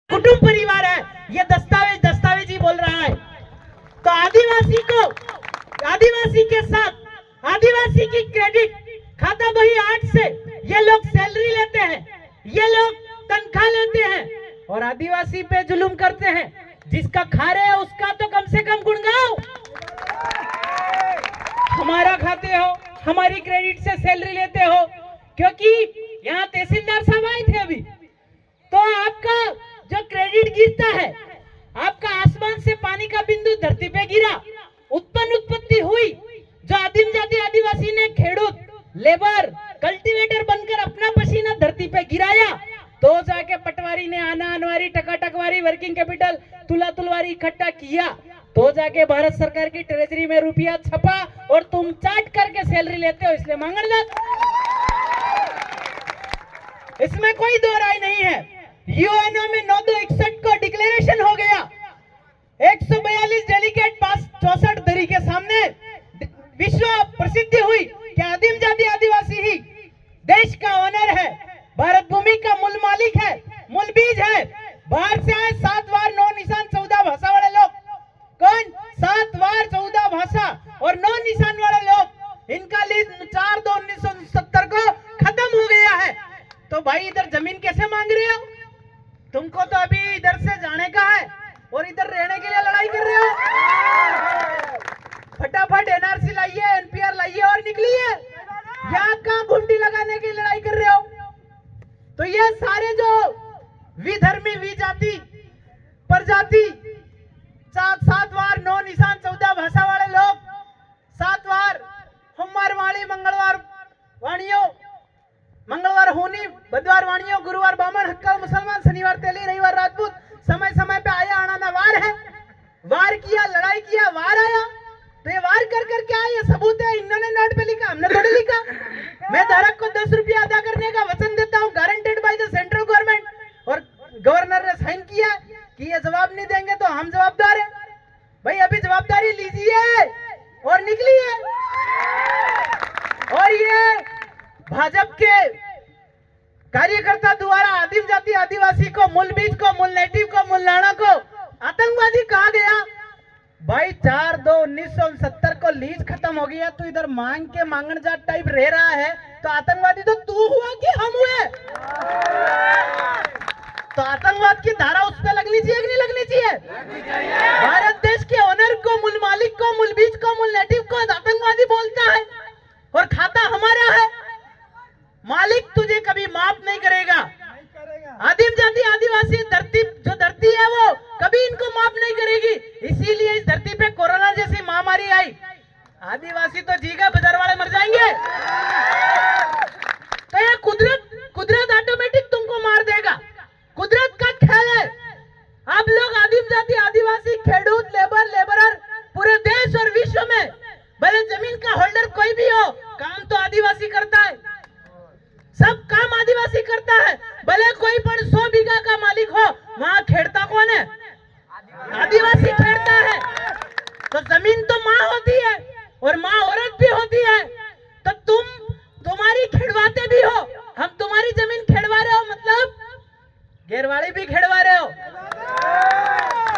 कुटुंब परिवार है, ये दस्तावेज ही बोल रहा है। तो आदिवासी को, आदिवासी के साथ आदिवासी की क्रेडिट खाता बही 8 से ये लोग सैलरी लेते हैं, ये लोग तनख्वाह लेते हैं और आदिवासी पे जुल्म करते हैं। जिसका खा रहे हो उसका तो कम से कम गुण गाओ। हमारा खाते हो, हमारी क्रेडिट से सैलरी लेते हो, क्योंकि यहाँ तहसीलदार साहब आए थे अभी, तो आपका जो क्रेडिट गिरता है, आपका आसमान से पानी का बिंदु धरती पे गिरा, उत्पत्ति हुई, जो आदिम जाति आदिवासी ने खेडूत, लेबर, कल्टीवेटर बनकर अपना पसीना धरती पे गिराया, तो जाके पटवारी ने आना अनवारी, टकाटकवारी, वर्किंग कैपिटल, तुलवारी इकट्ठा किया, तो जाके भारत सरकार की ट्रेजरी में रुपया छपा और तुम चाट करके सैलरी लेते हो, इसलिए मांगन जात। इसमें कोई दो राय नहीं है। यूएनओ में 9/2/61 को डिक्लेरेशन हो गया, 142 डेलीगेट पास 64 दरी के सामने विश्व प्रसिद्धि हुई कि आदिम जाति आदिवासी ही देश का ओनर है, भारत भूमि का मूल मालिक है, मूल बीज है। बाहर से आए 7 वार 9 निशान 14 भाषा वाले लोग, कौन 7 वार 14 भाषा और 9 निशान वाले लोग, इनका लीज 4/2/1970 को खत्म हो गया है। तो भाई इधर जमीन कैसे मांग रहे हो? तुमको तो अभी इधर से जाने का है और इधर रहने के लिए लड़ाई कर रहे हो। फटाफट एनआरसी लाइए, एनपीआर लाइए और निकलिए। यहाँ कहाँ घुंडी लगाने की लड़ाई कर रहे हो? तो ये सारे जो विधर्मी, विजाति, प्रजाति, 7 वार 9 निशान 14 भाषा वाले लोग, 7 वार सोमवार वाणी, मंगलवार वाणियों, मंगलवार होनी, बुधवार वाणियों, गुरुवार बामण, हक्कल मुसलमान, शनिवार तेली, रविवार राजपूत, समय समय पे आया आना वार है। वार किया, लड़ाई किया, वार आया, तो ये वार कर कर क्या, ये सबूत है। इन्होंने नोट पे लिखा, हमने थोड़ी लिखा। मैं धारक को 10 रुपया अदा करने का वचन देता हूँ, guaranteed by the central government, और गवर्नर ने साइन किया कि ये जवाब नहीं देंगे तो हम जवाबदार है। भाई अभी जवाबदारी लीजिए और निकलिए। और ये भाजपा के कार्यकर्ता द्वारा आदिम जाति आदिवासी को, मूल बीज को, मूल नेटिव को, मूल लाना को आतंकवादी कहा गया। भाई 4/2/1970 को लीज खत्म हो गया, तो इधर मांग के मांगन जाट टाइप रह रहा है, तो आतंकवादी तो तू हुआ कि हम हुए? तो आतंकवाद की धारा उस पर लगनी चाहिए कि नहीं लगनी चाहिए? भारत देश के ओनर को, मूल मालिक को, मूल बीज को, मूल नेटिव को आतंकवादी बोलता है और खाता हमारा है। मालिक तुझे कभी माफ नहीं करेगा। आदिम जाति आदिवासी धरती, जो धरती है वो कभी इनको माफ नहीं करेगी। इसीलिए इस धरती पे कोरोना जैसी महामारी आई, आदिवासी तो जीगा, बाजार वाले मर जाएंगे। तो ये कुदरत ऑटोमेटिक तुमको मार देगा, कुदरत का खेल है। आप लोग आदिम जाति आदिवासी, खेडूत, लेबरर, पूरे देश और विश्व में भले जमीन का होल्डर कोई भी हो, काम तो आदिवासी करता है, सब काम आदिवासी करता है। भले कोई पर 100 बीघा का मालिक हो, वहां खेड़ता कौन है? आदिवासी खेड़ता है। तो जमीन तो माँ होती है और माँ औरत भी होती है। तो तुम्हारी खेड़वाते भी हो, हम तुम्हारी जमीन खेड़वा रहे हो, मतलब घेरवाड़ी भी खेड़वा रहे हो।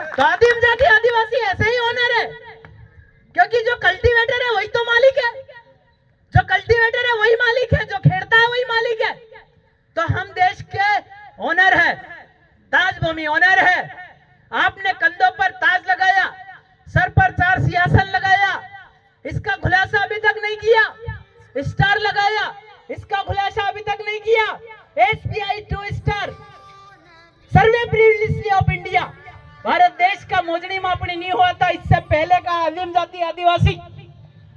तो आदिम जाति आदिवासी ऐसे ही ओनर है, क्योंकि जो कल्टीवेटर है वही तो मालिक है, जो कल्टीवेटर है वही मालिक है, जो खेड़ता है वही मालिक है। तो हम देश के ओनर है, ताज भूमि ओनर है। आपने कंधों पर ताज लगाया, सर पर 4 सिंहासन लगाया, इसका खुलासा अभी तक नहीं किया। स्टार लगाया, इसका खुलासा अभी तक नहीं किया। SBI 2 star survey previously of India, Bharat देश का मोजनी मापनी नहीं हुआ था इससे पहले का आदिम जाति आदिवासी।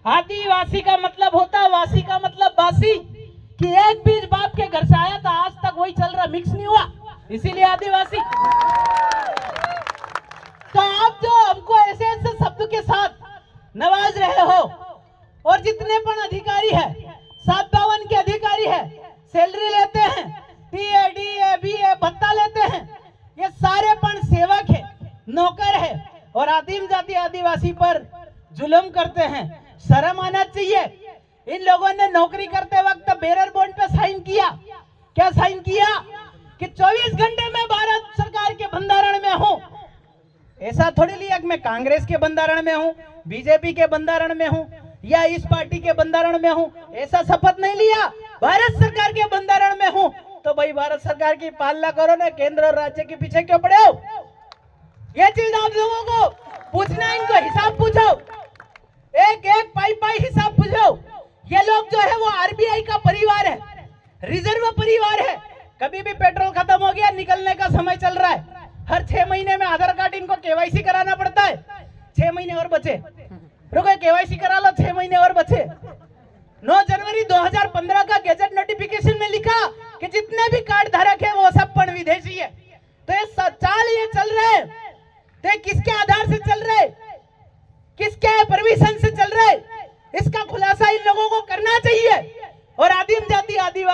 आदिवासी का मतलब होता है, वासी का मतलब बासी, कि एक बीज बाप के घर से आया था, आज तक वही चल रहा, मिक्स नहीं हुआ, इसीलिए आदिवासी। तो आप जो हमको ऐसे ऐसे शब्द के साथ नवाज रहे हो, और जितने पण अधिकारी है, 752 के अधिकारी है, सैलरी लेते हैं, टीए, डीए, बीए भत्ता लेते हैं, ये सारे पण सेवक है, नौकर है, और आदिम जाति आदिवासी पर जुल्म करते हैं। शर्म आना चाहिए। इन लोगों ने नौकरी करते वक्त बेरर बॉन्ड पे साइन किया। क्या साइन किया? कि 24 घंटे में भारत सरकार के बंधन ऐसा थोड़ी लिया कि मैं कांग्रेस के बंधारण में हूँ, बीजेपी के बंधारण में हूँ या इस पार्टी के बंधारण में हूँ, ऐसा शपथ नहीं लिया। भारत सरकार के बंधारण में हूँ तो भाई भारत सरकार की पालना करो ना, केंद्र और राज्य के पीछे क्यों पड़े हो? ये चीज आप लोगों को पूछना है, इनको हिसाब पूछो, एक एक पाई हिसाब पूछो। ये लोग जो है वो आरबीआई का परिवार है, रिजर्व परिवार है। कभी भी पेट्रोल खत्म हो गया, निकलने का समय चल रहा है, हर 6 महीने में आधार कार्ड इनको केवाईसी कराना पड़ता है। 6 महीने और बचे, रुको केवाईसी करा लो, 6 महीने और बचे। 9 जनवरी 2015 का गैजेट नोटिफिकेशन में लिखा कि जितने भी कार्ड धारक है वो सब पण विदेशी है। तो ये चाल ये चल रहे हैं, तो ये किसके आधार से चल रहे, किसके परमिशन से चल रहे, इसका खुलासा इन लोगों को करना चाहिए। और आदिम जाति आदिवासी